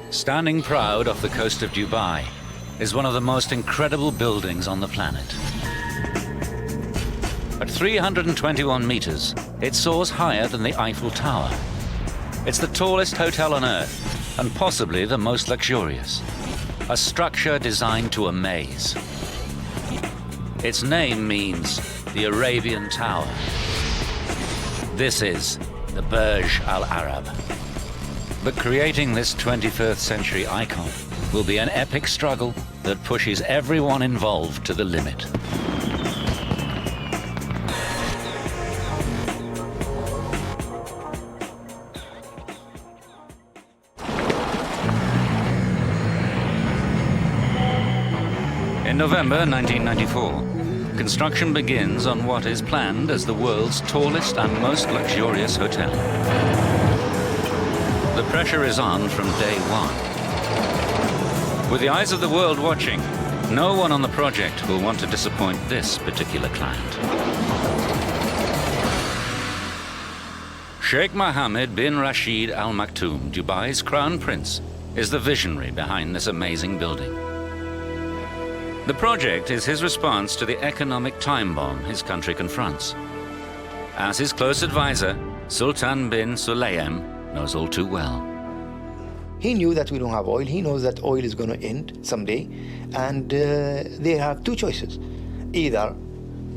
Standing proud off the coast of Dubai is one of the most incredible buildings on the planet. At 321 meters, it soars higher than the Eiffel Tower. It's the tallest hotel on Earth, and possibly the most luxurious. A structure designed to amaze. Its name means the Arabian Tower. This is the Burj Al Arab. But creating this 21st century icon will be an epic struggle that pushes everyone involved to the limit. In November 1994, construction begins on what is planned as the world's tallest and most luxurious hotel. The pressure is on from day one. With the eyes of the world watching, no one on the project will want to disappoint this particular client. Sheikh Mohammed bin Rashid Al Maktoum, Dubai's crown prince, is the visionary behind this amazing building. The project is his response to the economic time bomb his country confronts. As his close advisor, Sultan bin Sulayem knows all too well. He knew that we don't have oil. He knows that oil is going to end someday. And they have two choices. Either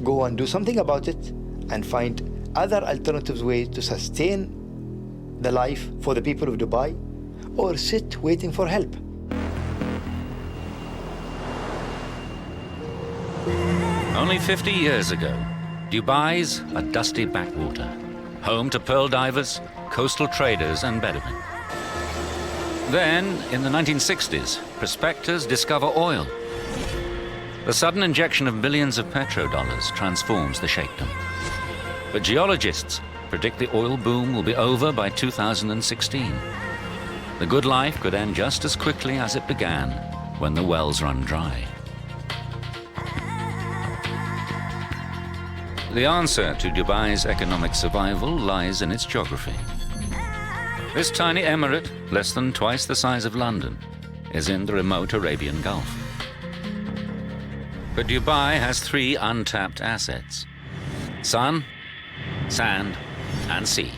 go and do something about it and find other alternative ways to sustain the life for the people of Dubai, or sit waiting for help. Only 50 years ago, Dubai's a dusty backwater, home to pearl divers, coastal traders and Bedouin. Then, in the 1960s, prospectors discover oil. The sudden injection of billions of petrodollars transforms the sheikhdom. But geologists predict the oil boom will be over by 2016. The good life could end just as quickly as it began, when the wells run dry. The answer to Dubai's economic survival lies in its geography. This tiny emirate, less than twice the size of London, is in the remote Arabian Gulf. But Dubai has three untapped assets: sun, sand, and sea.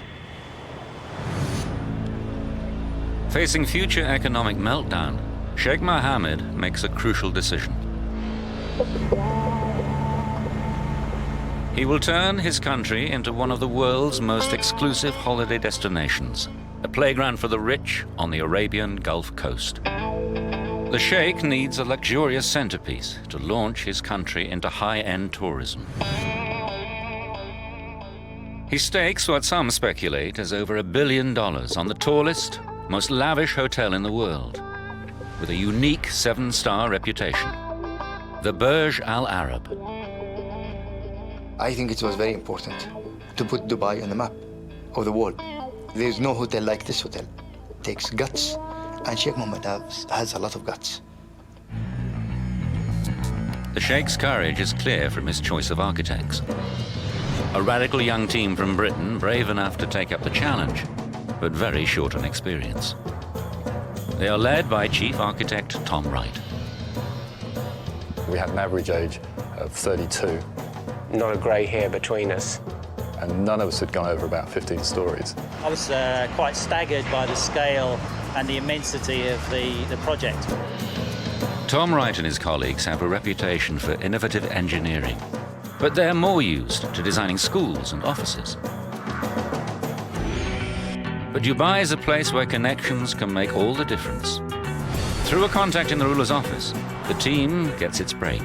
Facing future economic meltdown, Sheikh Mohammed makes a crucial decision. He will turn his country into one of the world's most exclusive holiday destinations, a playground for the rich on the Arabian Gulf Coast. The Sheikh needs a luxurious centerpiece to launch his country into high-end tourism. He stakes what some speculate is over $1 billion on the tallest, most lavish hotel in the world, with a unique 7-star reputation, the Burj Al Arab. I think it was very important to put Dubai on the map of the world. There's no hotel like this hotel. It takes guts, and Sheikh Mohammed has a lot of guts. The Sheikh's courage is clear from his choice of architects. A radical young team from Britain, brave enough to take up the challenge, but very short on experience. They are led by Chief Architect Tom Wright. We had an average age of 32. Not a grey hair between us. And none of us had gone over about 15 stories. I was quite staggered by the scale and the immensity of the project. Tom Wright and his colleagues have a reputation for innovative engineering, but they're more used to designing schools and offices. But Dubai is a place where connections can make all the difference. Through a contact in the ruler's office, the team gets its break.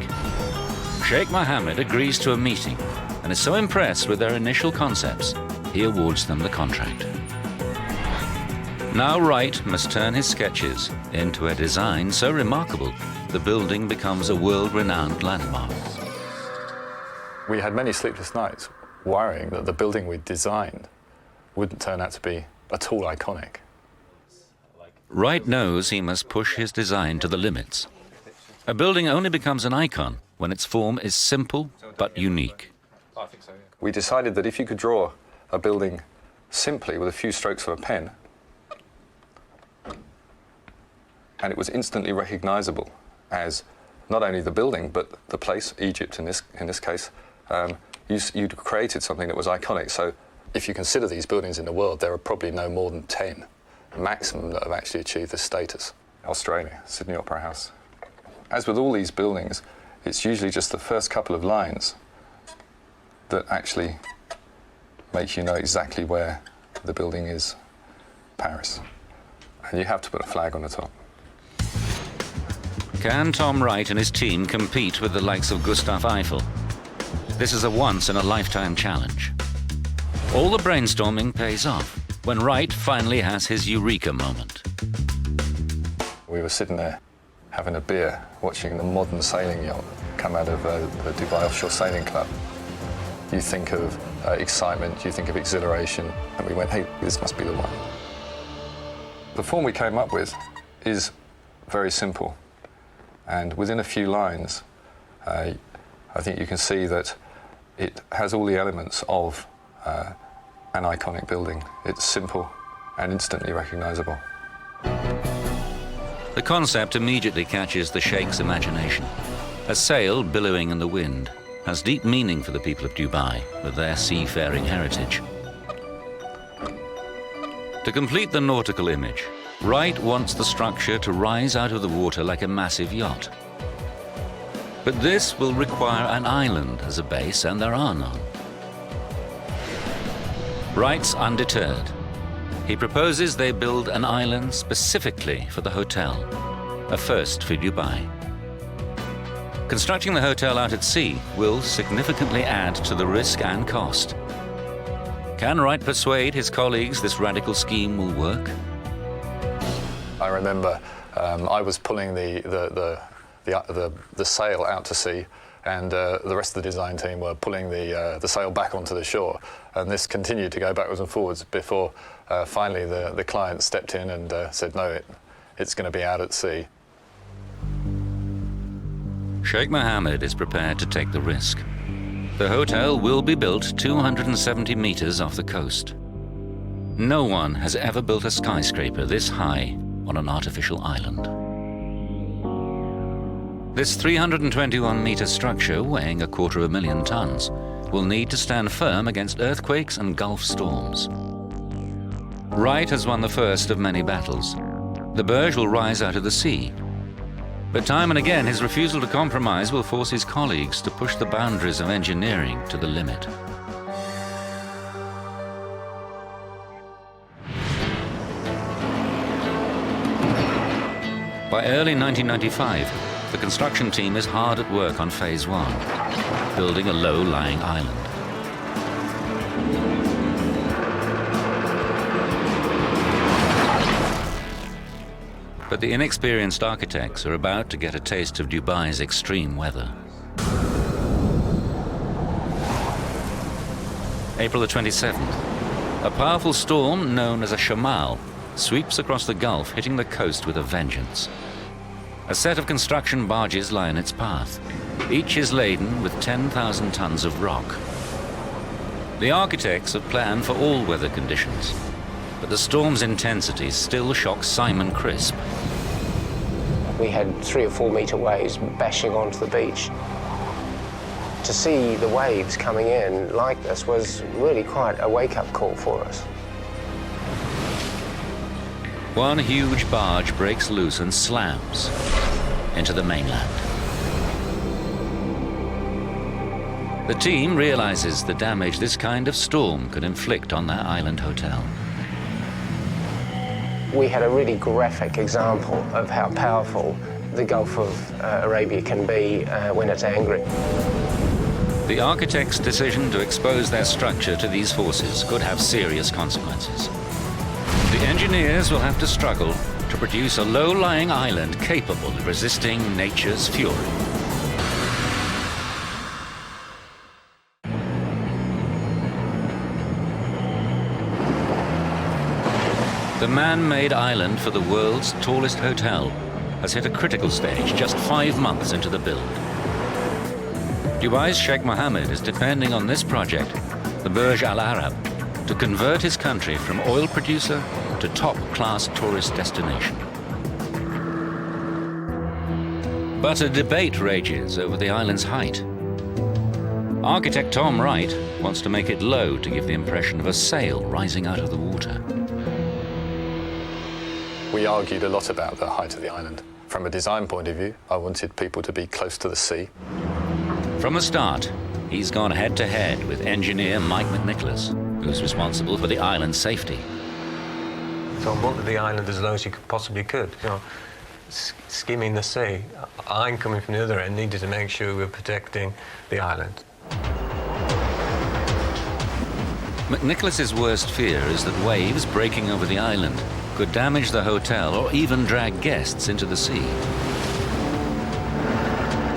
Sheikh Mohammed agrees to a meeting and is so impressed with their initial concepts, he awards them the contract. Now Wright must turn his sketches into a design so remarkable, the building becomes a world-renowned landmark. We had many sleepless nights worrying that the building we'd designed wouldn't turn out to be at all iconic. Wright knows he must push his design to the limits. A building only becomes an icon when its form is simple but unique. We decided that if you could draw a building simply with a few strokes of a pen, and it was instantly recognizable as not only the building, but the place, Egypt in this case. You'd created something that was iconic. So if you consider these buildings in the world, there are probably no more than 10 maximum that have actually achieved this status. Australia, Sydney Opera House. As with all these buildings, it's usually just the first couple of lines that actually make you know exactly where the building is. Paris. And you have to put a flag on the top. Can Tom Wright and his team compete with the likes of Gustav Eiffel? This is a once-in-a-lifetime challenge. All the brainstorming pays off when Wright finally has his eureka moment. We were sitting there having a beer, watching the modern sailing yacht come out of the Dubai Offshore Sailing Club. You think of excitement, you think of exhilaration, and we went, hey, this must be the one. The form we came up with is very simple, and within a few lines, I think you can see that it has all the elements of an iconic building. It's simple and instantly recognizable. The concept immediately catches the Sheikh's imagination. A sail billowing in the wind has deep meaning for the people of Dubai with their seafaring heritage. To complete the nautical image, Wright wants the structure to rise out of the water like a massive yacht. But this will require an island as a base, and there are none. Wright's undeterred. He proposes they build an island specifically for the hotel, a first for Dubai. Constructing the hotel out at sea will significantly add to the risk and cost. Can Wright persuade his colleagues this radical scheme will work? I remember I was pulling the sail out to sea, and the rest of the design team were pulling the sail back onto the shore. And this continued to go backwards and forwards before finally the client stepped in and said, no, it's going to be out at sea. Sheikh Mohammed is prepared to take the risk. The hotel will be built 270 meters off the coast. No one has ever built a skyscraper this high on an artificial island. This 321-meter structure, weighing 250,000 tons, will need to stand firm against earthquakes and Gulf storms. Wright has won the first of many battles. The Burj will rise out of the sea. But time and again, his refusal to compromise will force his colleagues to push the boundaries of engineering to the limit. By early 1995, the construction team is hard at work on Phase 1, building a low-lying island. But the inexperienced architects are about to get a taste of Dubai's extreme weather. April the 27th. A powerful storm known as a shamal sweeps across the Gulf, hitting the coast with a vengeance. A set of construction barges lie in its path. Each is laden with 10,000 tons of rock. The architects have planned for all weather conditions, but the storm's intensity still shocks Simon Crisp. We had 3 or 4 meter waves bashing onto the beach. To see the waves coming in like this was really quite a wake-up call for us. One huge barge breaks loose and slams into the mainland. The team realizes the damage this kind of storm could inflict on their island hotel. We had a really graphic example of how powerful the Gulf of Arabia can be when it's angry. The architect's decision to expose their structure to these forces could have serious consequences. The engineers will have to struggle to produce a low-lying island capable of resisting nature's fury. The man-made island for the world's tallest hotel has hit a critical stage just 5 months into the build. Dubai's Sheikh Mohammed is depending on this project, the Burj Al Arab, to convert his country from oil producer to top-class tourist destination. But a debate rages over the island's height. Architect Tom Wright wants to make it low to give the impression of a sail rising out of the water. We argued a lot about the height of the island. From a design point of view, I wanted people to be close to the sea. From the start, he's gone head-to-head with engineer Mike McNicholas, who's responsible for the island's safety. So I wanted the island as low as you possibly could, you know, skimming the sea. I'm coming from the other end, needed to make sure we were protecting the island. McNicholas's worst fear is that waves breaking over the island could damage the hotel or even drag guests into the sea.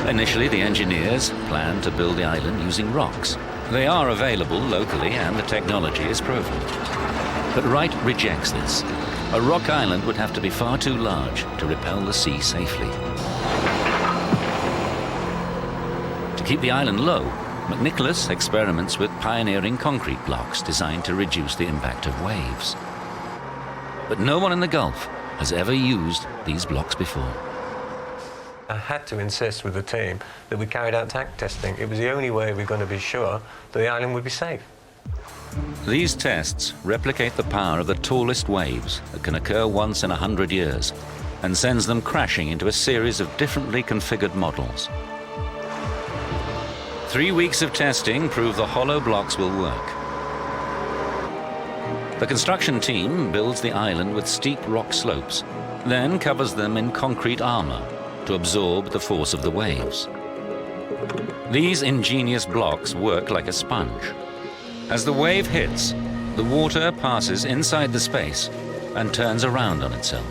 Initially, the engineers planned to build the island using rocks. They are available locally and the technology is proven. But Wright rejects this. A rock island would have to be far too large to repel the sea safely. To keep the island low, McNicholas experiments with pioneering concrete blocks designed to reduce the impact of waves. But no one in the Gulf has ever used these blocks before. I had to insist with the team that we carried out tank testing. It was the only way we were going to be sure that the island would be safe. These tests replicate the power of the tallest waves that can occur once in 100 years and sends them crashing into a series of differently configured models. 3 weeks of testing prove the hollow blocks will work. The construction team builds the island with steep rock slopes, then covers them in concrete armor to absorb the force of the waves. These ingenious blocks work like a sponge. As the wave hits, the water passes inside the space and turns around on itself.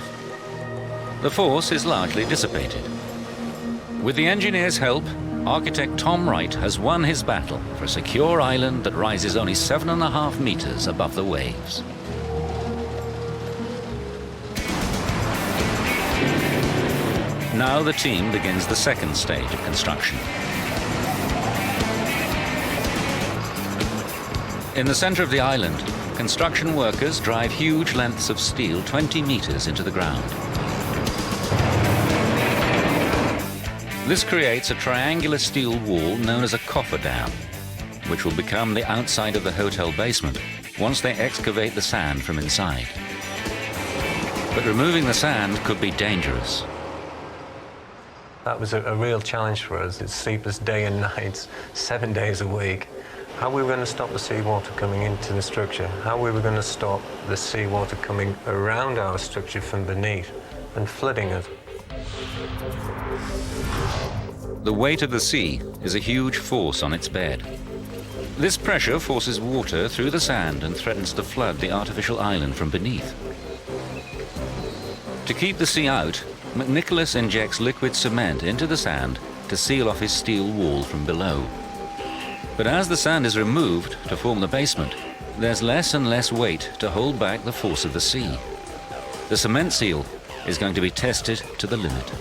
The force is largely dissipated. With the engineers' help, architect Tom Wright has won his battle for a secure island that rises only 7.5 meters above the waves. Now the team begins the second stage of construction. In the center of the island, construction workers drive huge lengths of steel 20 meters into the ground. This creates a triangular steel wall known as a cofferdam, which will become the outside of the hotel basement once they excavate the sand from inside. But removing the sand could be dangerous. That was a real challenge for us. It's sleepless day and night, 7 days a week. How we were going to stop the seawater coming into the structure, how we were going to stop the seawater coming around our structure from beneath and flooding it. The weight of the sea is a huge force on its bed. This pressure forces water through the sand and threatens to flood the artificial island from beneath. To keep the sea out, McNicholas injects liquid cement into the sand to seal off his steel wall from below. But as the sand is removed to form the basement, there's less and less weight to hold back the force of the sea. The cement seal is going to be tested to the limit.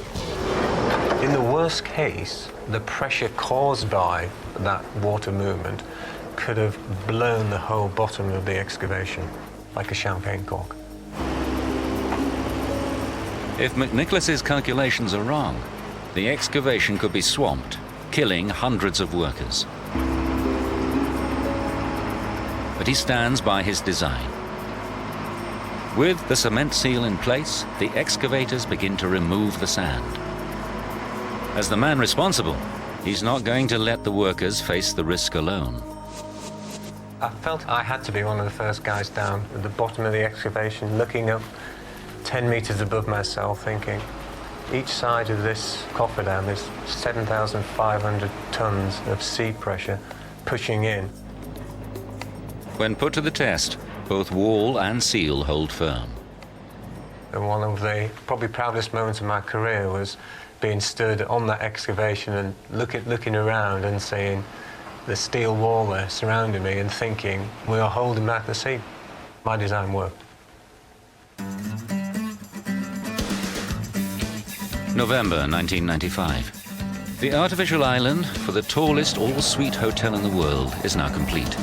In the worst case, the pressure caused by that water movement could have blown the whole bottom of the excavation like a champagne cork. If McNicholas's calculations are wrong, the excavation could be swamped, killing hundreds of workers. But he stands by his design. With the cement seal in place, the excavators begin to remove the sand. As the man responsible, he's not going to let the workers face the risk alone. I felt I had to be one of the first guys down at the bottom of the excavation, looking up 10 meters above myself, thinking, each side of this cofferdam is 7,500 tons of sea pressure pushing in. When put to the test, both wall and seal hold firm. And one of the probably proudest moments of my career was being stood on that excavation and looking around and seeing the steel wall there surrounding me and thinking, we are holding back the sea. My design worked. November 1995. The artificial island for the tallest all-suite hotel in the world is now complete.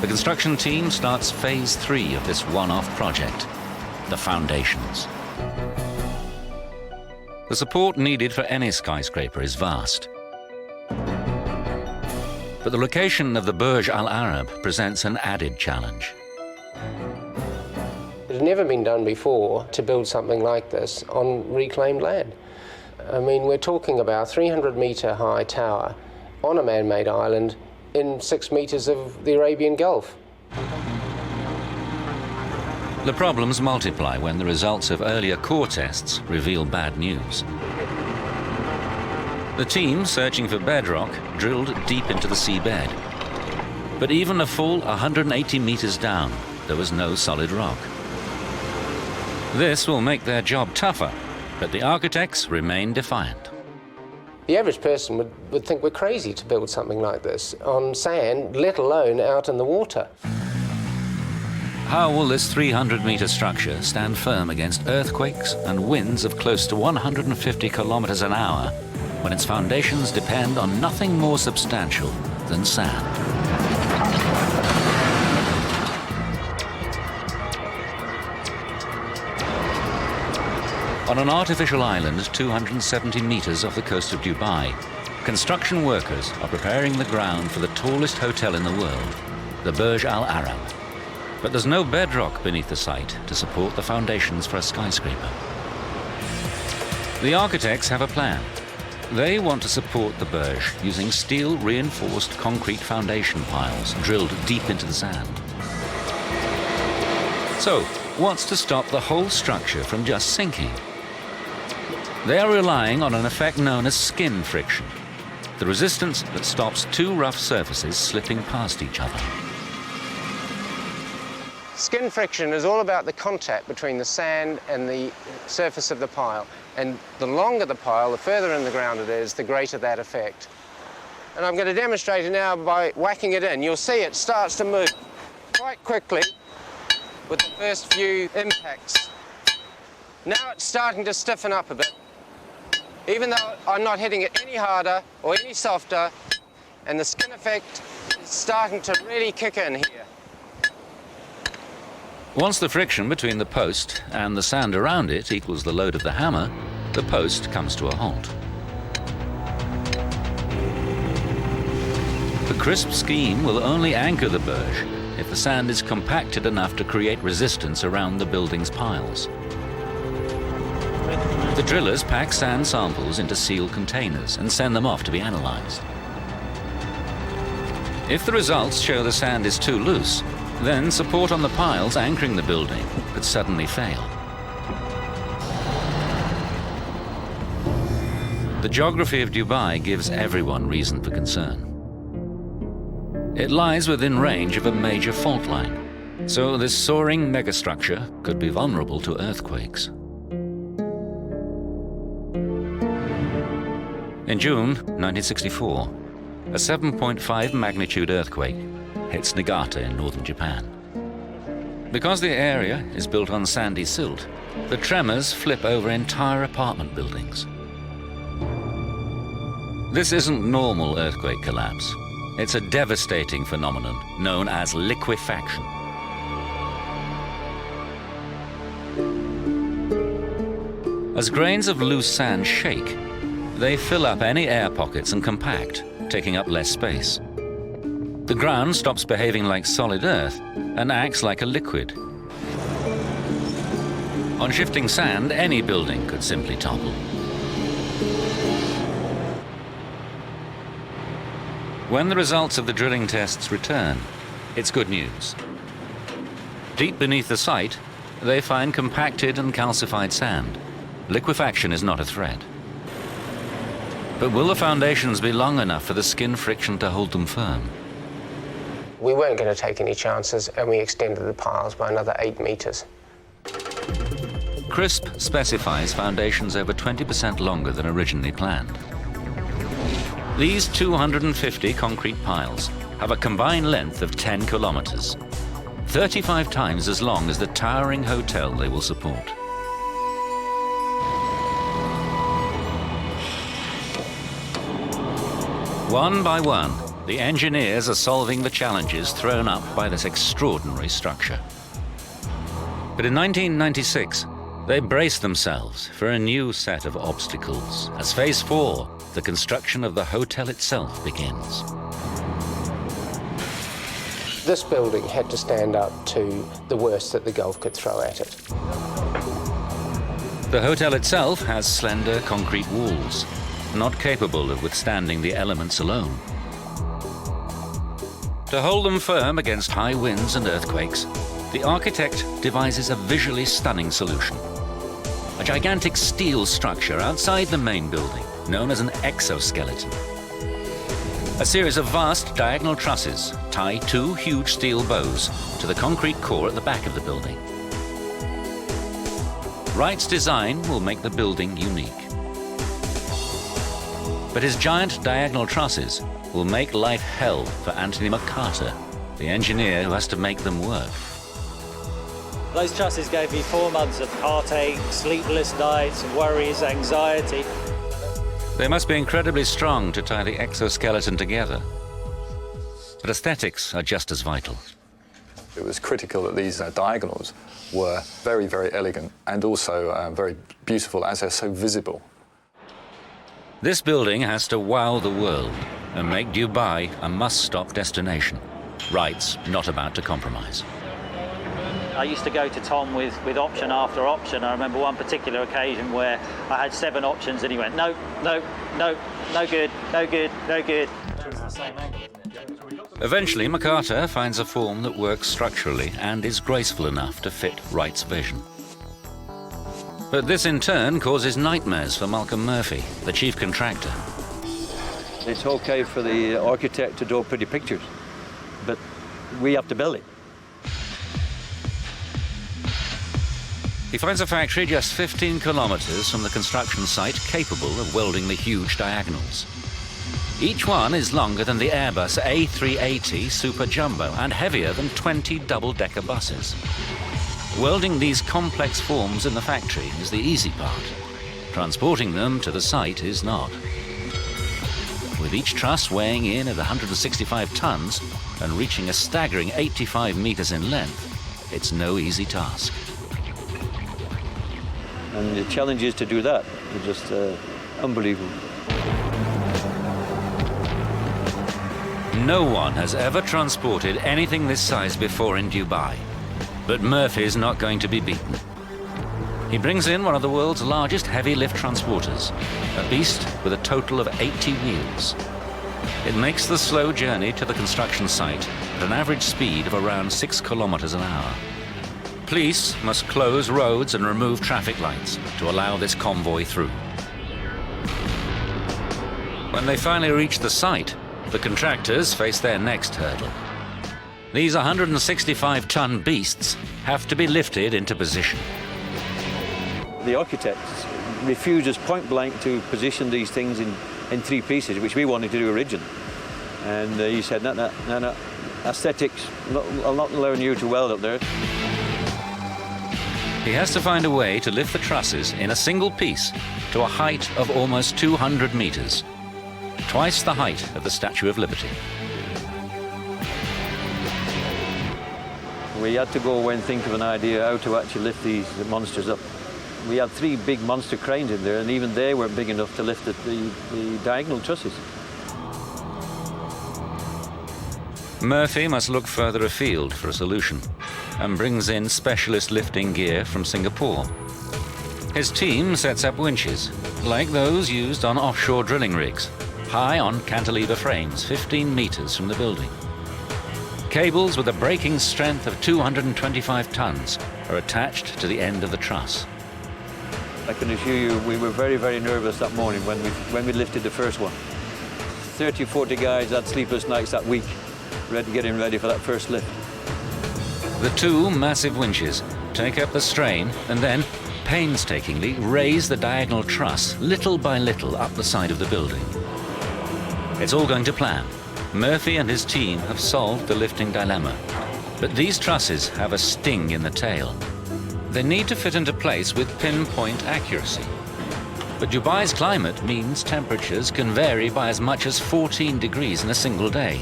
The construction team starts phase 3 of this one-off project, the foundations. The support needed for any skyscraper is vast. But the location of the Burj Al Arab presents an added challenge. It had never been done before to build something like this on reclaimed land. I mean, we're talking about a 300-metre high tower on a man-made island in 6 metres of the Arabian Gulf. The problems multiply when the results of earlier core tests reveal bad news. The team searching for bedrock drilled deep into the seabed. But even a full 180 meters down, there was no solid rock. This will make their job tougher, but the architects remain defiant. The average person would think we're crazy to build something like this on sand, let alone out in the water. How will this 300-meter structure stand firm against earthquakes and winds of close to 150 kilometers an hour when its foundations depend on nothing more substantial than sand? On an artificial island 270 meters off the coast of Dubai, construction workers are preparing the ground for the tallest hotel in the world, the Burj Al Arab. But there's no bedrock beneath the site to support the foundations for a skyscraper. The architects have a plan. They want to support the Burj using steel-reinforced concrete foundation piles drilled deep into the sand. So, what's to stop the whole structure from just sinking? They are relying on an effect known as skin friction, the resistance that stops two rough surfaces slipping past each other. Skin friction is all about the contact between the sand and the surface of the pile. And the longer the pile, the further in the ground it is, the greater that effect. And I'm going to demonstrate it now by whacking it in. You'll see it starts to move quite quickly with the first few impacts. Now it's starting to stiffen up a bit. Even though I'm not hitting it any harder or any softer, and the skin effect is starting to really kick in here. Once the friction between the post and the sand around it equals the load of the hammer, the post comes to a halt. The crisp scheme will only anchor the Burj if the sand is compacted enough to create resistance around the building's piles. The drillers pack sand samples into sealed containers and send them off to be analyzed. If the results show the sand is too loose, then support on the piles anchoring the building could suddenly fail. The geography of Dubai gives everyone reason for concern. It lies within range of a major fault line, so this soaring megastructure could be vulnerable to earthquakes. In June 1964, a 7.5 magnitude earthquake hits Niigata in northern Japan. Because the area is built on sandy silt, the tremors flip over entire apartment buildings. This isn't normal earthquake collapse. It's a devastating phenomenon known as liquefaction. As grains of loose sand shake, they fill up any air pockets and compact, taking up less space. The ground stops behaving like solid earth and acts like a liquid. On shifting sand, any building could simply topple. When the results of the drilling tests return, it's good news. Deep beneath the site, they find compacted and calcified sand. Liquefaction is not a threat. But will the foundations be long enough for the skin friction to hold them firm? We weren't going to take any chances, and we extended the piles by another 8 meters. CRISP specifies foundations over 20% longer than originally planned. These 250 concrete piles have a combined length of 10 kilometers, 35 times as long as the towering hotel they will support. One by one, the engineers are solving the challenges thrown up by this extraordinary structure. But in 1996, They brace themselves for a new set of obstacles as Phase 4, the construction of the hotel itself, begins. This building had to stand up to the worst that the Gulf could throw at it. The hotel itself has slender concrete walls, not capable of withstanding the elements alone. To hold them firm against high winds and earthquakes, the architect devises a visually stunning solution. A gigantic steel structure outside the main building, known as an exoskeleton. A series of vast diagonal trusses tie two huge steel bows to the concrete core at the back of the building. Wright's design will make the building unique. But his giant diagonal trusses will make life hell for Anthony McCarter, the engineer who has to make them work. Those trusses gave me 4 months of heartache, sleepless nights, worries, anxiety. They must be incredibly strong to tie the exoskeleton together. But aesthetics are just as vital. It was critical that these diagonals were very, very elegant and also very beautiful as they're so visible. This building has to wow the world and make Dubai a must-stop destination. Wright's not about to compromise. I used to go to Tom with option after option. I remember one particular occasion where I had 7 options and he went, no, no, no, no good, no good, no good. Eventually, McCarter finds a form that works structurally and is graceful enough to fit Wright's vision. But this in turn causes nightmares for Malcolm Murphy, the chief contractor. It's okay for the architect to draw pretty pictures, but we have to build it. He finds a factory just 15 kilometers from the construction site capable of welding the huge diagonals. Each one is longer than the Airbus A380 Super Jumbo and heavier than 20 double-decker buses. Welding these complex forms in the factory is the easy part. Transporting them to the site is not. With each truss weighing in at 165 tons and reaching a staggering 85 meters in length, it's no easy task. And the challenges to do that are just unbelievable. No one has ever transported anything this size before in Dubai. But Murphy's not going to be beaten. He brings in one of the world's largest heavy lift transporters, a beast with a total of 80 wheels. It makes the slow journey to the construction site at an average speed of around 6 kilometers an hour. Police must close roads and remove traffic lights to allow this convoy through. When they finally reach the site, the contractors face their next hurdle. These 165-ton beasts have to be lifted into position. The architect refuses point blank to position these things in 3 pieces, which we wanted to do originally. And he said, no, aesthetics, I'll not allow you to weld up there. He has to find a way to lift the trusses in a single piece to a height of almost 200 meters, twice the height of the Statue of Liberty. We had to go away and think of an idea how to actually lift these monsters up. We had 3 big monster cranes in there, and even they weren't big enough to lift the diagonal trusses. Murphy must look further afield for a solution and brings in specialist lifting gear from Singapore. His team sets up winches, like those used on offshore drilling rigs, high on cantilever frames 15 meters from the building. Cables with a braking strength of 225 tons are attached to the end of the truss. I can assure you we were very, very nervous that morning when we lifted the first one. 30, 40 guys had sleepless nights that week, getting ready for that first lift. The 2 massive winches take up the strain and then painstakingly raise the diagonal truss little by little up the side of the building. It's all going to plan. Murphy and his team have solved the lifting dilemma. But these trusses have a sting in the tail. They need to fit into place with pinpoint accuracy. But Dubai's climate means temperatures can vary by as much as 14 degrees in a single day.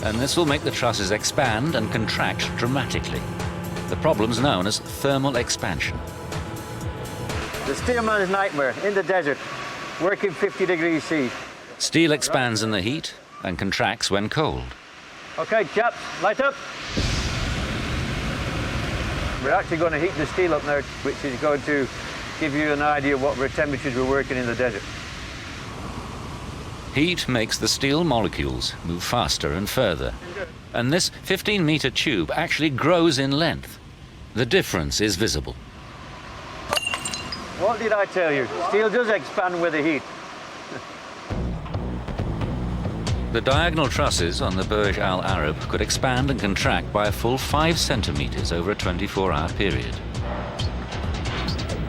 And this will make the trusses expand and contract dramatically. The problem's known as thermal expansion. The steelman's nightmare in the desert, working 50 degrees C. Steel expands in the heat and contracts when cold. Okay, chaps, light up. We're actually going to heat the steel up now, which is going to give you an idea of what temperatures we're working in the desert. Heat makes the steel molecules move faster and further. And this 15-meter tube actually grows in length. The difference is visible. What did I tell you? Steel does expand with the heat. The diagonal trusses on the Burj Al Arab could expand and contract by a full 5 centimeters over a 24-hour period.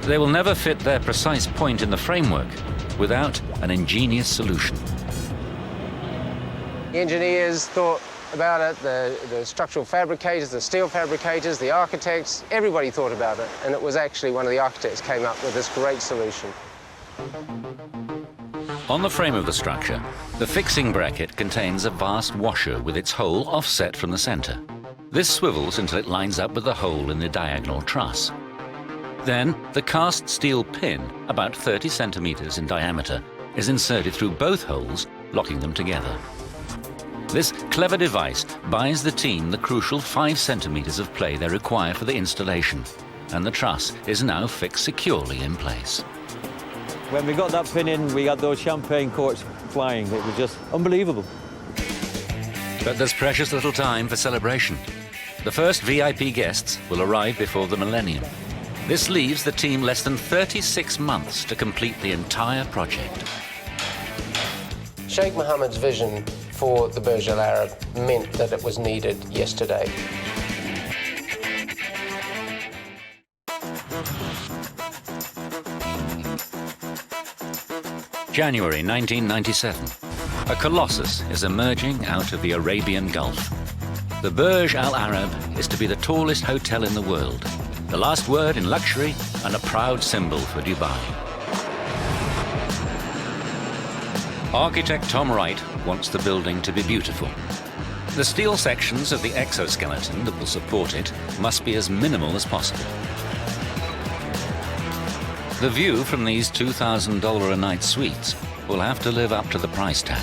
They will never fit their precise point in the framework without an ingenious solution. The engineers thought about it, the structural fabricators, the steel fabricators, the architects, everybody thought about it. And it was actually one of the architects came up with this great solution. On the frame of the structure, the fixing bracket contains a vast washer with its hole offset from the center. This swivels until it lines up with the hole in the diagonal truss. Then, the cast steel pin, about 30 centimeters in diameter, is inserted through both holes, locking them together. This clever device buys the team the crucial 5 centimeters of play they require for the installation, and the truss is now fixed securely in place. When we got that pin in, we had those champagne corks flying. It was just unbelievable. But there's precious little time for celebration. The first VIP guests will arrive before the millennium. This leaves the team less than 36 months to complete the entire project. Sheikh Mohammed's vision for the Burj Al Arab meant that it was needed yesterday. January 1997. A colossus is emerging out of the Arabian Gulf. The Burj Al Arab is to be the tallest hotel in the world, the last word in luxury and a proud symbol for Dubai. Architect Tom Wright wants the building to be beautiful. The steel sections of the exoskeleton that will support it must be as minimal as possible. The view from these $2,000 a night suites will have to live up to the price tag.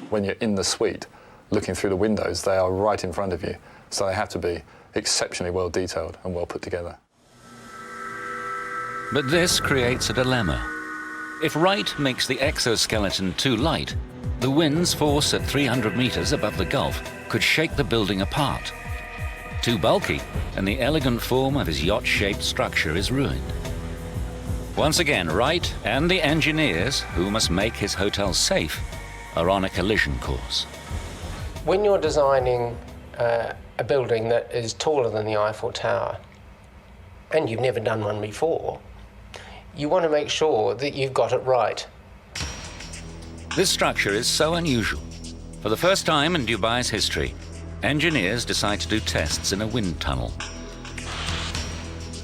When you're in the suite, looking through the windows, they are right in front of you. So they have to be exceptionally well detailed and well put together. But this creates a dilemma. If Wright makes the exoskeleton too light, the wind's force at 300 meters above the Gulf could shake the building apart. Too bulky, and the elegant form of his yacht-shaped structure is ruined. Once again, Wright and the engineers, who must make his hotel safe, are on a collision course. When you're designing a building that is taller than the Eiffel Tower, and you've never done one before, you want to make sure that you've got it right. This structure is so unusual. For the first time in Dubai's history, engineers decide to do tests in a wind tunnel.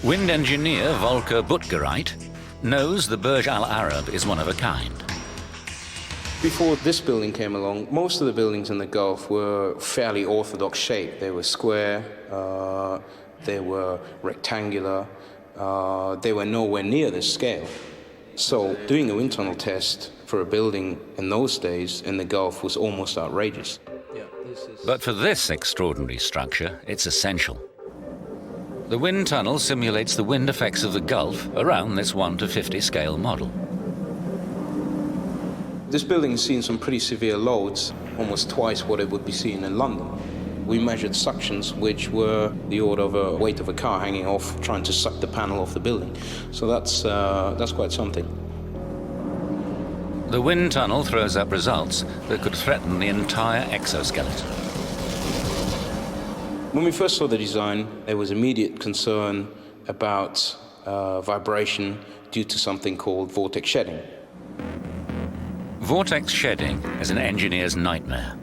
Wind engineer Volker Butgereit knows the Burj Al Arab is one of a kind. Before this building came along, most of the buildings in the Gulf were fairly orthodox shape. They were square, they were rectangular, they were nowhere near this scale. So doing a wind tunnel test for a building in those days in the Gulf was almost outrageous. But for this extraordinary structure, it's essential. The wind tunnel simulates the wind effects of the Gulf around this 1:50 scale model. This building has seen some pretty severe loads, almost twice what it would be seen in London. We measured suctions which were the order of a weight of a car hanging off, trying to suck the panel off the building. So that's quite something. The wind tunnel throws up results that could threaten the entire exoskeleton. When we first saw the design, there was immediate concern about vibration due to something called vortex shedding. Vortex shedding is an engineer's nightmare.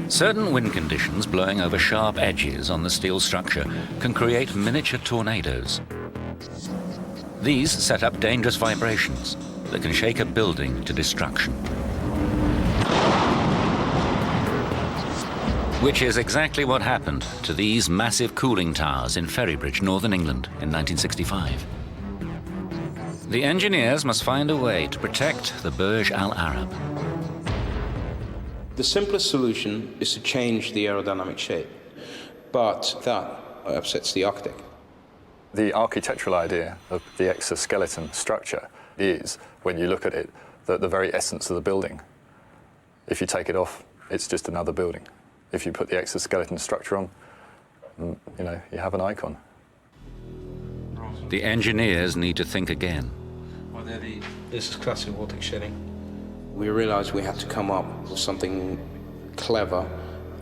Certain wind conditions blowing over sharp edges on the steel structure can create miniature tornadoes. These set up dangerous vibrations that can shake a building to destruction. Which is exactly what happened to these massive cooling towers in Ferrybridge, Northern England in 1965. The engineers must find a way to protect the Burj Al Arab. The simplest solution is to change the aerodynamic shape, but that upsets the architect. The architectural idea of the exoskeleton structure is, when you look at it, the very essence of the building. If you take it off, it's just another building. If you put the exoskeleton structure on, you know, you have an icon. The engineers need to think again. This is classic vortex shedding. We realized we had to come up with something clever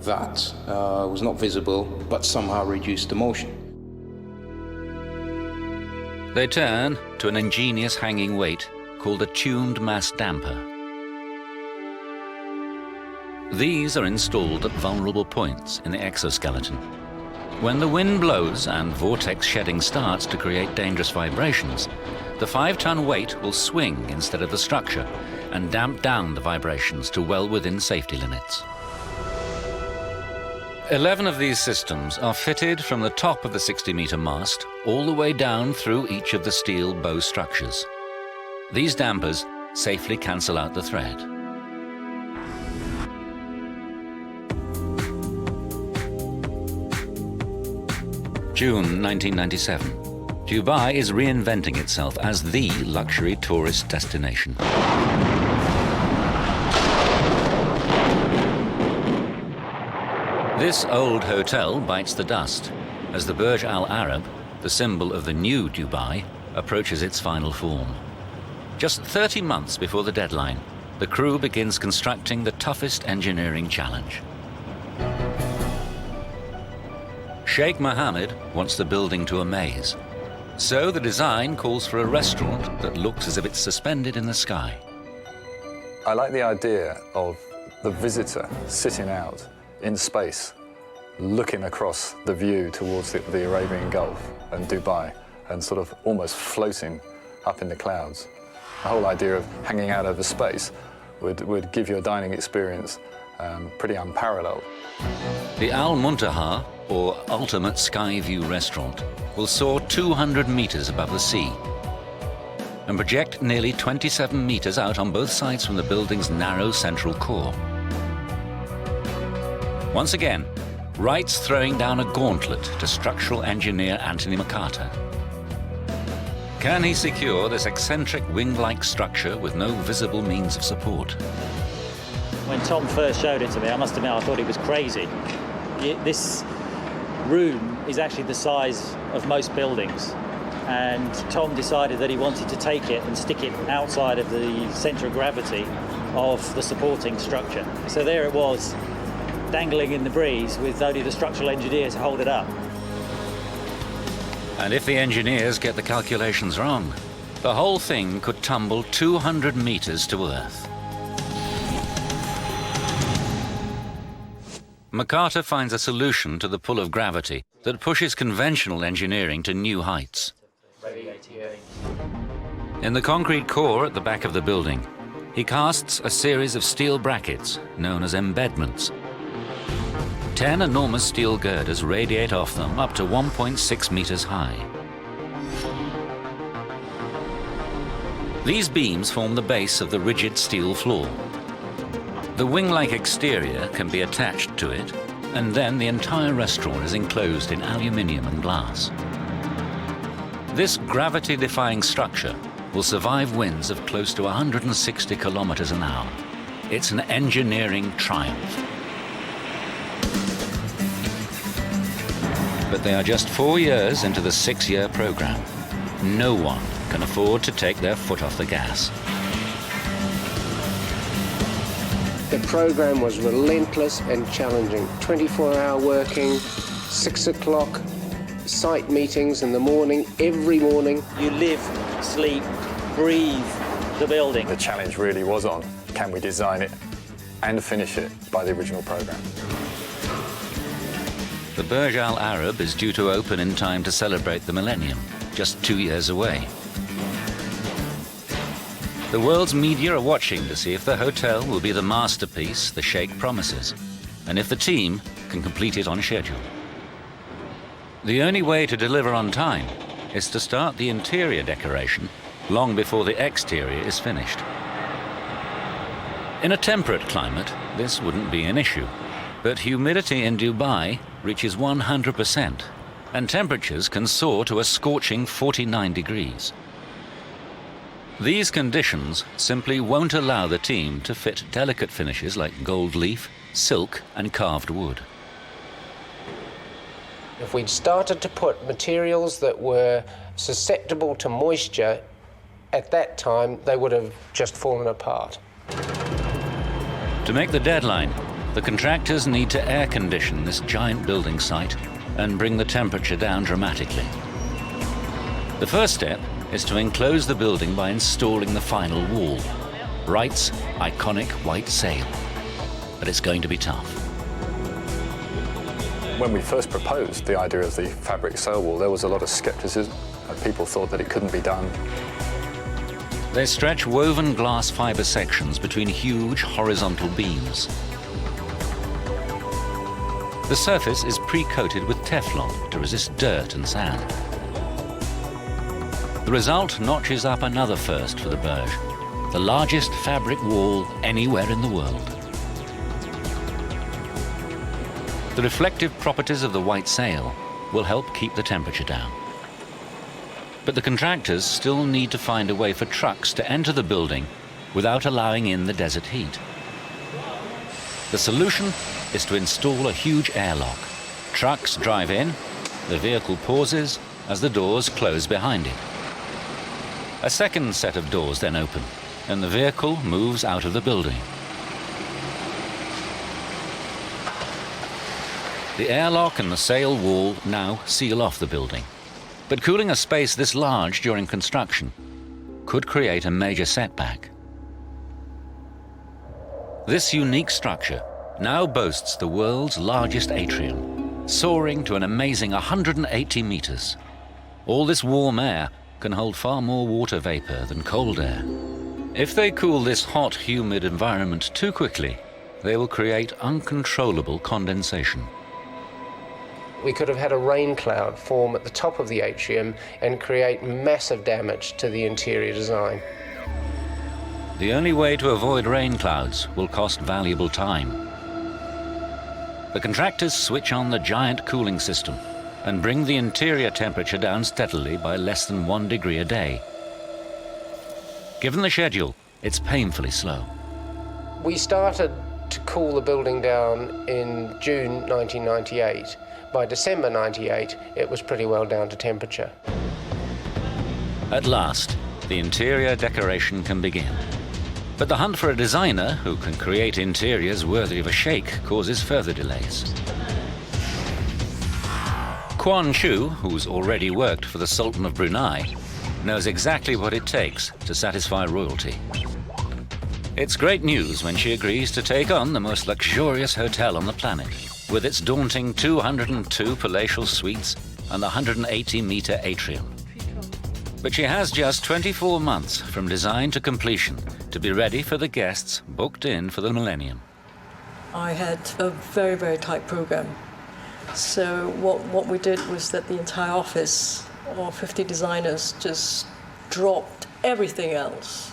that was not visible, but somehow reduced the motion. They turn to an ingenious hanging weight called a tuned mass damper. These are installed at vulnerable points in the exoskeleton. When the wind blows and vortex shedding starts to create dangerous vibrations, the 5-ton weight will swing instead of the structure and damp down the vibrations to well within safety limits. 11 of these systems are fitted from the top of the 60-meter mast all the way down through each of the steel bow structures. These dampers safely cancel out the threat. June 1997. Dubai is reinventing itself as the luxury tourist destination. This old hotel bites the dust as the Burj Al Arab, the symbol of the new Dubai, approaches its final form. Just 30 months before the deadline, the crew begins constructing the toughest engineering challenge. Sheikh Mohammed wants the building to amaze, so the design calls for a restaurant that looks as if it's suspended in the sky. I like the idea of the visitor sitting out in space, looking across the view towards the Arabian Gulf and Dubai, and sort of almost floating up in the clouds. The whole idea of hanging out over space would give you a dining experience pretty unparalleled. The Al Muntaha, or Ultimate Sky View Restaurant, will soar 200 meters above the sea and project nearly 27 meters out on both sides from the building's narrow central core. Once again, Wright's throwing down a gauntlet to structural engineer Anthony McCarter. Can he secure this eccentric wing-like structure with no visible means of support? When Tom first showed it to me, I must admit I thought he was crazy. This room is actually the size of most buildings, and Tom decided that he wanted to take it and stick it outside of the centre of gravity of the supporting structure. So there it was, dangling in the breeze with only the structural engineer to hold it up. And if the engineers get the calculations wrong, the whole thing could tumble 200 meters to Earth. McCarter finds a solution to the pull of gravity that pushes conventional engineering to new heights. In the concrete core at the back of the building, he casts a series of steel brackets known as embedments. 10 enormous steel girders radiate off them up to 1.6 meters high. These beams form the base of the rigid steel floor. The wing-like exterior can be attached to it, and then the entire restaurant is enclosed in aluminium and glass. This gravity-defying structure will survive winds of close to 160 kilometers an hour. It's an engineering triumph. But they are just 4 years into the 6-year program. No one can afford to take their foot off the gas. The program was relentless and challenging. 24-hour working, 6 o'clock, site meetings in the morning, every morning. You live, sleep, breathe the building. The challenge really was on, can we design it and finish it by the original program? The Burj Al Arab is due to open in time to celebrate the millennium, just 2 years away. The world's media are watching to see if the hotel will be the masterpiece the Sheikh promises, and if the team can complete it on schedule. The only way to deliver on time is to start the interior decoration long before the exterior is finished. In a temperate climate, this wouldn't be an issue, but humidity in Dubai reaches 100%, and temperatures can soar to a scorching 49 degrees. These conditions simply won't allow the team to fit delicate finishes like gold leaf, silk and carved wood. If we'd started to put materials that were susceptible to moisture at that time, they would have just fallen apart. To make the deadline, the contractors need to air condition this giant building site and bring the temperature down dramatically. The first step is to enclose the building by installing the final wall, Wright's iconic white sail. But it's going to be tough. When we first proposed the idea of the fabric sail wall, there was a lot of skepticism. People thought that it couldn't be done. They stretch woven glass fibre sections between huge horizontal beams. The surface is pre-coated with Teflon to resist dirt and sand. The result notches up another first for the Burj, the largest fabric wall anywhere in the world. The reflective properties of the white sail will help keep the temperature down. But the contractors still need to find a way for trucks to enter the building without allowing in the desert heat. The solution is to install a huge airlock. Trucks drive in, the vehicle pauses as the doors close behind it. A second set of doors then open, and the vehicle moves out of the building. The airlock and the sail wall now seal off the building. But cooling a space this large during construction could create a major setback. This unique structure now boasts the world's largest atrium, soaring to an amazing 180 meters. All this warm air can hold far more water vapor than cold air. If they cool this hot, humid environment too quickly, they will create uncontrollable condensation. We could have had a rain cloud form at the top of the atrium and create massive damage to the interior design. The only way to avoid rain clouds will cost valuable time. The contractors switch on the giant cooling system and bring the interior temperature down steadily by less than 1 degree a day. Given the schedule, it's painfully slow. We started to cool the building down in June 1998. By December 98, it was pretty well down to temperature. At last, the interior decoration can begin. But the hunt for a designer who can create interiors worthy of a sheikh causes further delays. Quan Chu, who's already worked for the Sultan of Brunei, knows exactly what it takes to satisfy royalty. It's great news when she agrees to take on the most luxurious hotel on the planet, with its daunting 202 palatial suites and the 180-meter atrium. But she has just 24 months from design to completion to be ready for the guests booked in for the millennium. I had a very, very tight program. So what we did was that the entire office, all 50 designers, just dropped everything else.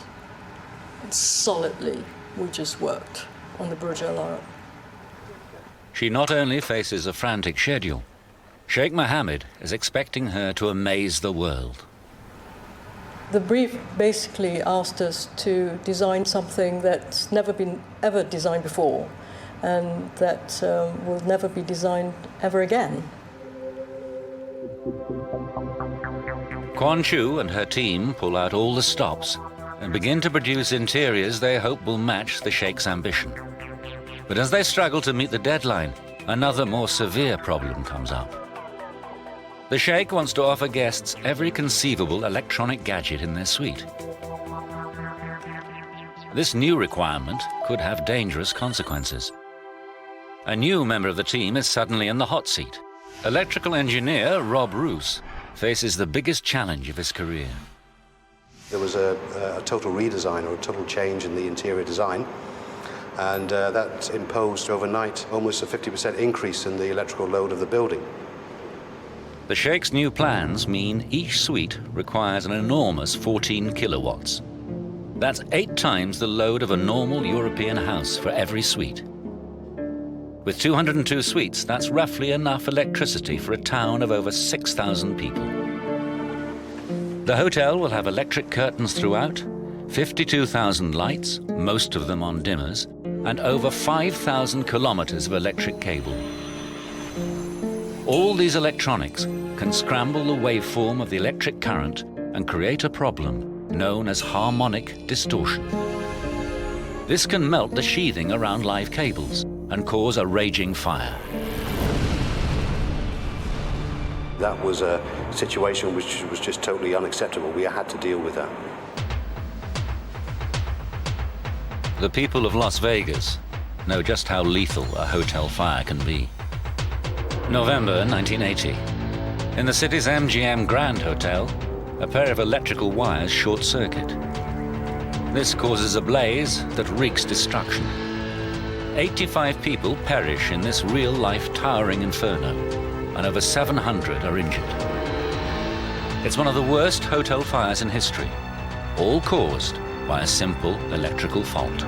And solidly, we just worked on the Burj Al Arab. She not only faces a frantic schedule, Sheikh Mohammed is expecting her to amaze the world. The brief basically asked us to design something that's never been ever designed before and that will never be designed ever again. Quan Chu and her team pull out all the stops and begin to produce interiors they hope will match the Sheikh's ambition. But as they struggle to meet the deadline, another more severe problem comes up. The Sheikh wants to offer guests every conceivable electronic gadget in their suite. This new requirement could have dangerous consequences. A new member of the team is suddenly in the hot seat. Electrical engineer Rob Roos faces the biggest challenge of his career. There was a total redesign or a total change in the interior design. and that imposed overnight almost a 50% increase in the electrical load of the building. The Sheikh's new plans mean each suite requires an enormous 14 kilowatts. That's 8 times the load of a normal European house for every suite. With 202 suites, that's roughly enough electricity for a town of over 6,000 people. The hotel will have electric curtains throughout, 52,000 lights, most of them on dimmers, and over 5,000 kilometers of electric cable. All these electronics can scramble the waveform of the electric current and create a problem known as harmonic distortion. This can melt the sheathing around live cables and cause a raging fire. That was a situation which was just totally unacceptable. We had to deal with that. The people of Las Vegas know just how lethal a hotel fire can be. November 1980. In the city's MGM Grand Hotel, a pair of electrical wires short-circuit. This causes a blaze that wreaks destruction. 85 people perish in this real-life towering inferno, and over 700 are injured. It's one of the worst hotel fires in history, all caused by a simple electrical fault.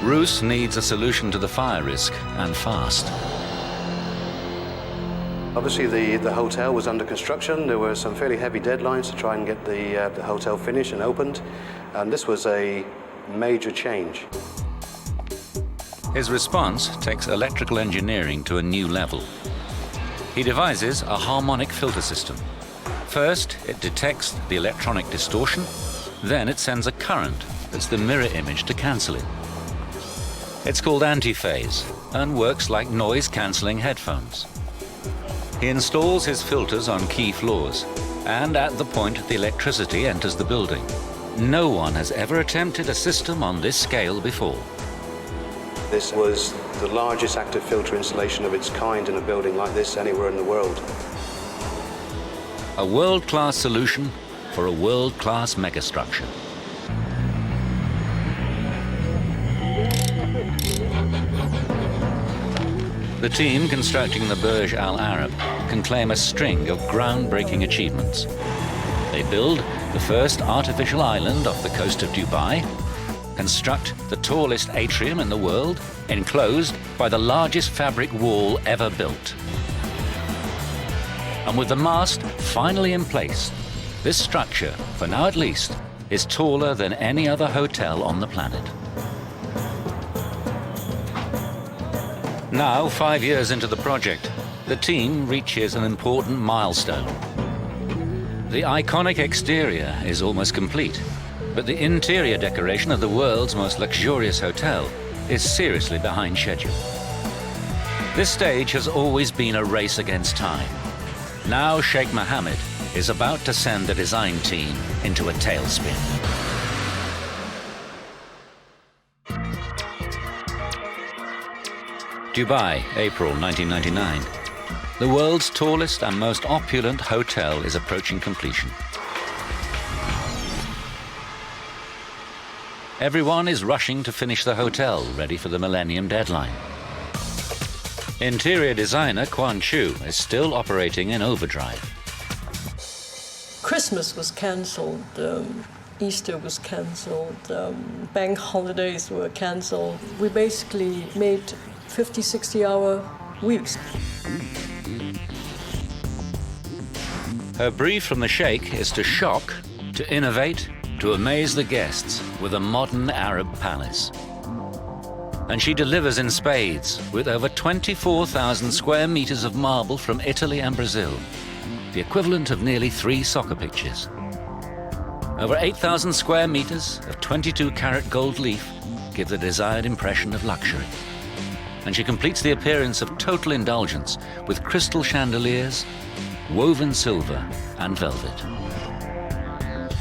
Roos needs a solution to the fire risk, and fast. Obviously, the hotel was under construction. There were some fairly heavy deadlines to try and get the hotel finished and opened, and this was a major change. His response takes electrical engineering to a new level. He devises a harmonic filter system. First, it detects the electronic distortion, then it sends a current that's the mirror image to cancel it. It's called antiphase and works like noise-cancelling headphones. He installs his filters on key floors and at the point the electricity enters the building. No one has ever attempted a system on this scale before. This was the largest active filter installation of its kind in a building like this anywhere in the world. A world-class solution for a world-class megastructure. The team constructing the Burj Al Arab can claim a string of groundbreaking achievements. They build the first artificial island off the coast of Dubai, construct the tallest atrium in the world, enclosed by the largest fabric wall ever built. And with the mast finally in place, this structure, for now at least, is taller than any other hotel on the planet. Now, 5 years into the project, the team reaches an important milestone. The iconic exterior is almost complete, but the interior decoration of the world's most luxurious hotel is seriously behind schedule. This stage has always been a race against time. Now Sheikh Mohammed is about to send the design team into a tailspin. Dubai, April 1999. The world's tallest and most opulent hotel is approaching completion. Everyone is rushing to finish the hotel, ready for the Millennium deadline. Interior designer Quan Chu is still operating in overdrive. Christmas was cancelled, Easter was cancelled, bank holidays were cancelled. We basically made 50, 60-hour weeks. Her brief from the Sheikh is to shock, to innovate, to amaze the guests with a modern Arab palace. And she delivers in spades with over 24,000 square meters of marble from Italy and Brazil, the equivalent of nearly 3 soccer pitches. Over 8,000 square meters of 22-carat gold leaf give the desired impression of luxury. And she completes the appearance of total indulgence with crystal chandeliers, woven silver and velvet.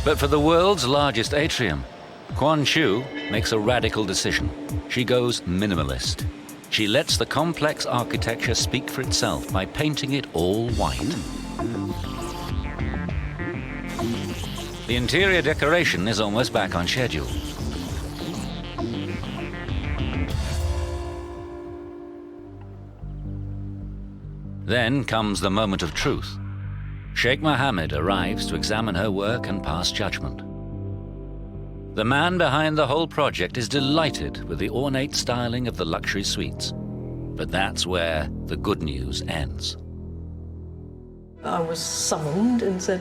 But for the world's largest atrium, Quan Chu makes a radical decision. She goes minimalist. She lets the complex architecture speak for itself by painting it all white. The interior decoration is almost back on schedule. Then comes the moment of truth. Sheikh Mohammed arrives to examine her work and pass judgment. The man behind the whole project is delighted with the ornate styling of the luxury suites. But that's where the good news ends. I was summoned and said,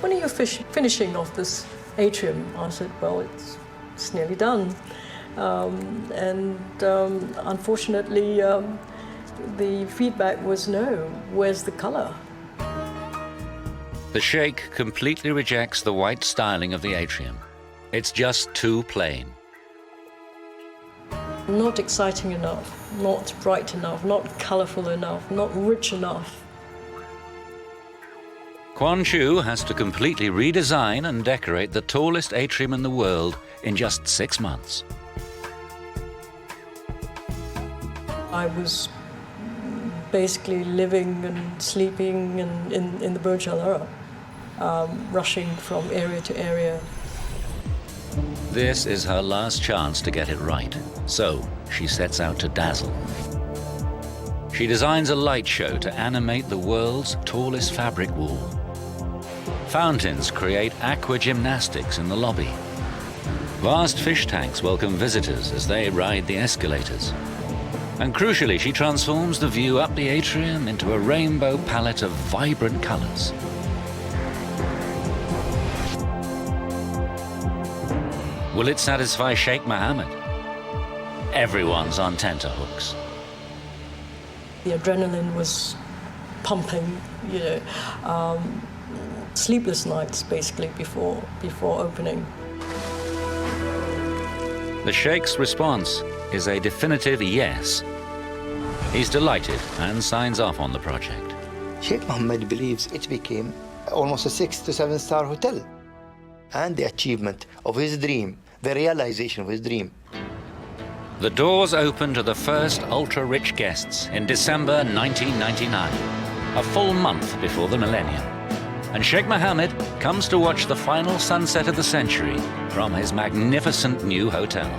when are you finishing off this atrium? I said, well, it's nearly done. Unfortunately, the feedback was no. Where's the color? The Sheikh completely rejects the white styling of the atrium. It's just too plain. Not exciting enough, not bright enough, not colorful enough, not rich enough. Quan Chu has to completely redesign and decorate the tallest atrium in the world in just 6 months. I was basically living and sleeping in the Burj Al Arab, rushing from area to area. This is her last chance to get it right, so she sets out to dazzle. She designs a light show to animate the world's tallest fabric wall. Fountains create aqua gymnastics in the lobby. Vast fish tanks welcome visitors as they ride the escalators. And crucially, she transforms the view up the atrium into a rainbow palette of vibrant colors. Will it satisfy Sheikh Mohammed? Everyone's on tenterhooks. The adrenaline was pumping, sleepless nights basically before opening. The Sheikh's response is a definitive yes. He's delighted and signs off on the project. Sheikh Mohammed believes it became almost a 6 to 7 star hotel. And the achievement of his dream, the realization of his dream. The doors open to the first ultra-rich guests in December 1999, a full month before the millennium. And Sheikh Mohammed comes to watch the final sunset of the century from his magnificent new hotel.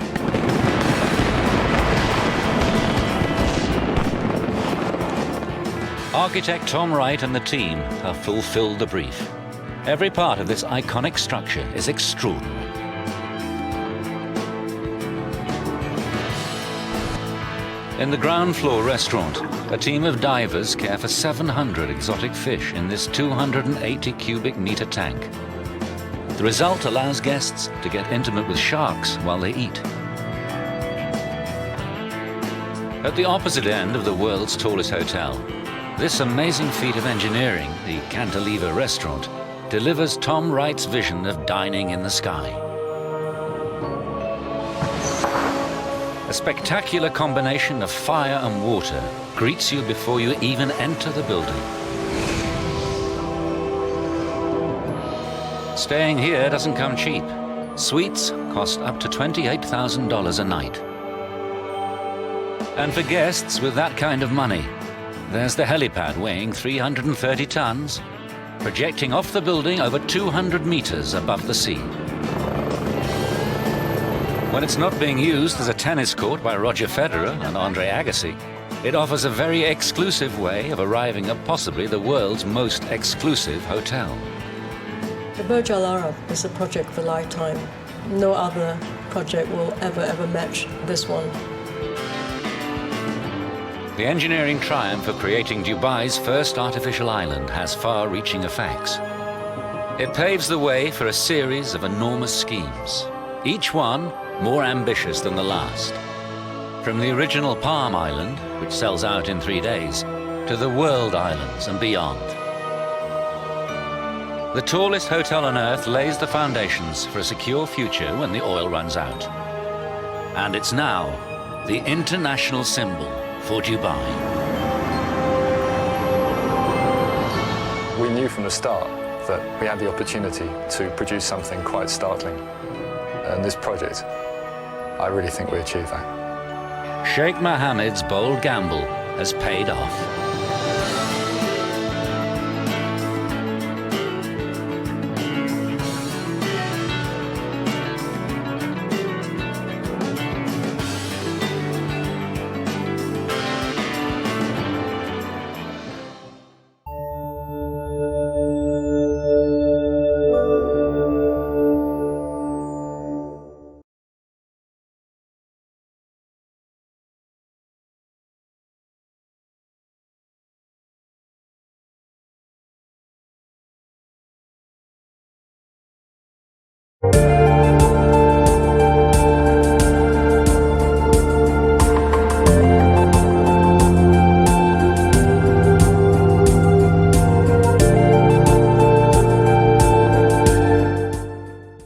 Architect Tom Wright and the team have fulfilled the brief. Every part of this iconic structure is extraordinary. In the ground floor restaurant, a team of divers care for 700 exotic fish in this 280 cubic meter tank. The result allows guests to get intimate with sharks while they eat. At the opposite end of the world's tallest hotel, this amazing feat of engineering, the Cantilever restaurant, delivers Tom Wright's vision of dining in the sky. A spectacular combination of fire and water greets you before you even enter the building. Staying here doesn't come cheap. Suites cost up to $28,000 a night. And for guests with that kind of money, there's the helipad weighing 330 tons, projecting off the building over 200 meters above the sea. When it's not being used as a tennis court by Roger Federer and Andre Agassi, it offers a very exclusive way of arriving at possibly the world's most exclusive hotel. The Burj Al Arab is a project of a lifetime. No other project will ever match this one. The engineering triumph of creating Dubai's first artificial island has far-reaching effects. It paves the way for a series of enormous schemes, each one more ambitious than the last. From the original Palm Island, which sells out in 3 days, to the World Islands and beyond. The tallest hotel on Earth lays the foundations for a secure future when the oil runs out. And it's now the international symbol for Dubai. We knew from the start that we had the opportunity to produce something quite startling. And this project, I really think we achieved that. Sheikh Mohammed's bold gamble has paid off. you.